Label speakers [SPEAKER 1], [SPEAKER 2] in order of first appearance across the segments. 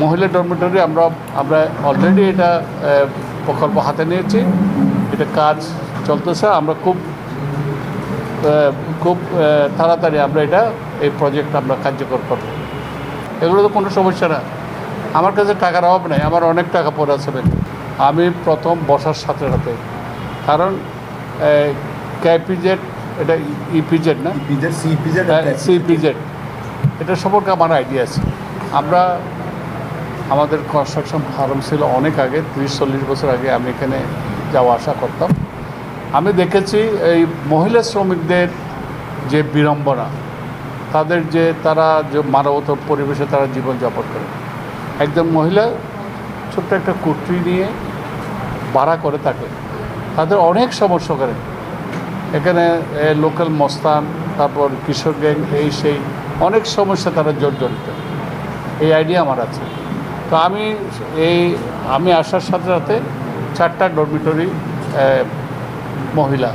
[SPEAKER 1] মহিলা ডরমিটরি আমরা আমরা অলরেডি এটা প্রকল্প হাতে নিয়েছি। এটা কাজ চলতেছে। আমরা খুব খুব তাড়াতাড়ি আমরা এই প্রজেক্ট আমরা কার্যকর করব। এগুলো তো কোনো সমস্যা না। আমার কাছে টাকার অভাব নেই, আমার অনেক টাকা পড়ে আছে। আমি প্রথম বসার সাথে সাথে, কারণ ক্যাপিজেড এটা ইপিজেড না, সিপিজেড, এটা সম্পর্কে আমার আইডিয়া আছে। আমাদের কনস্ট্রাকশন ফার্ম ছিল অনেক আগে, 30-40 বছর আগে আমি এখানে যাওয়া আসা করতাম। আমি দেখেছি এই মহিলা শ্রমিকদের যে বিড়ম্বনা, তাদের তারা যে মানবতার পরিবেশে তারা জীবনযাপন করে। একজন মহিলা ছোট্ট একটা কুটরি নিয়ে ভাড়া করে থাকে, তাদের অনেক সমস্যা করে। এখানে লোকাল মস্তান, তারপর কিশোর গ্যাং, সেই অনেক সমস্যা তারা জর্জরিত। এই আইডিয়া আমার আছে। তো আমি আসার সাথে সাথে 4টা ডরমিটরি মহিলা,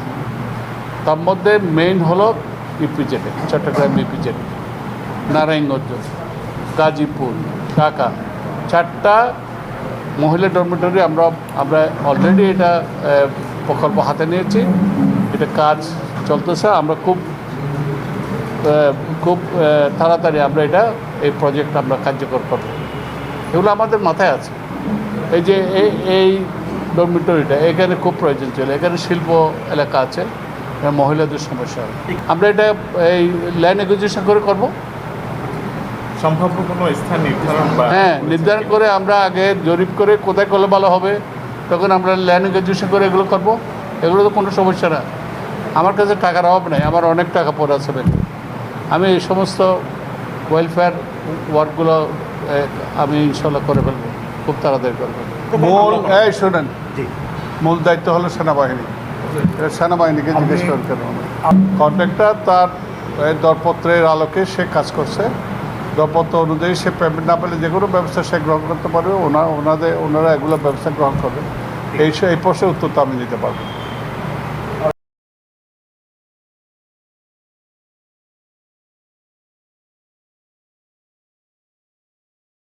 [SPEAKER 1] তার মধ্যে মেইন হলো ইপিজেডে, চট্টগ্রাম ইপিজেড, নারায়ণগঞ্জ, গাজীপুর, ঢাকা, 4টা মহিলা ডরমিটরি আমরা অলরেডি এটা প্রকল্প হাতে নিয়েছি। এটা কাজ চলতেছে। আমরা খুব তাড়াতাড়ি আমরা এই প্রজেক্ট আমরা কার্যকর করব। এগুলো আমাদের মাথায় আছে। এই যে এই ডরমিটরিটা এখানে খুব প্রয়োজন ছিল। এখানে শিল্প এলাকা আছে, মহিলাদের সমস্যা। আমরা এটা এই ল্যান্ড একুইজিশন করে করব।
[SPEAKER 2] সম্ভাব্য কোনো স্থান নির্ধারণ,
[SPEAKER 1] নির্ধারণ করে আমরা আগে জরিপ করে কোথায় করলে ভালো হবে, তখন আমরা ল্যান্ড একুইজিশন করে এগুলো করব। এগুলো তো কোনো সমস্যা না। আমার কাছে টাকার অভাব নেই, আমার অনেক টাকা পড়ে আছে। আমি এই সমস্ত ওয়েলফেয়ার ওয়ার্কগুলো আমি ইনশাল্লাহ করে ফেলবো, খুব তাড়াতাড়ি করবো। শোনেন, মূল দায়িত্ব হলো সেনাবাহিনী। সেনাবাহিনীকে জিজ্ঞেস করতে হবে। কন্ট্রাক্টর তার দরপত্রের আলোকে সে কাজ করছে। দরপত্র অনুযায়ী সে পেমেন্ট না পেলে যে কোনো ব্যবস্থা সে গ্রহণ করতে পারবে। ওনারা এগুলো ব্যবস্থা গ্রহণ করবে। এই প্রশ্নের উত্তর তো আমি দিতে পারবো।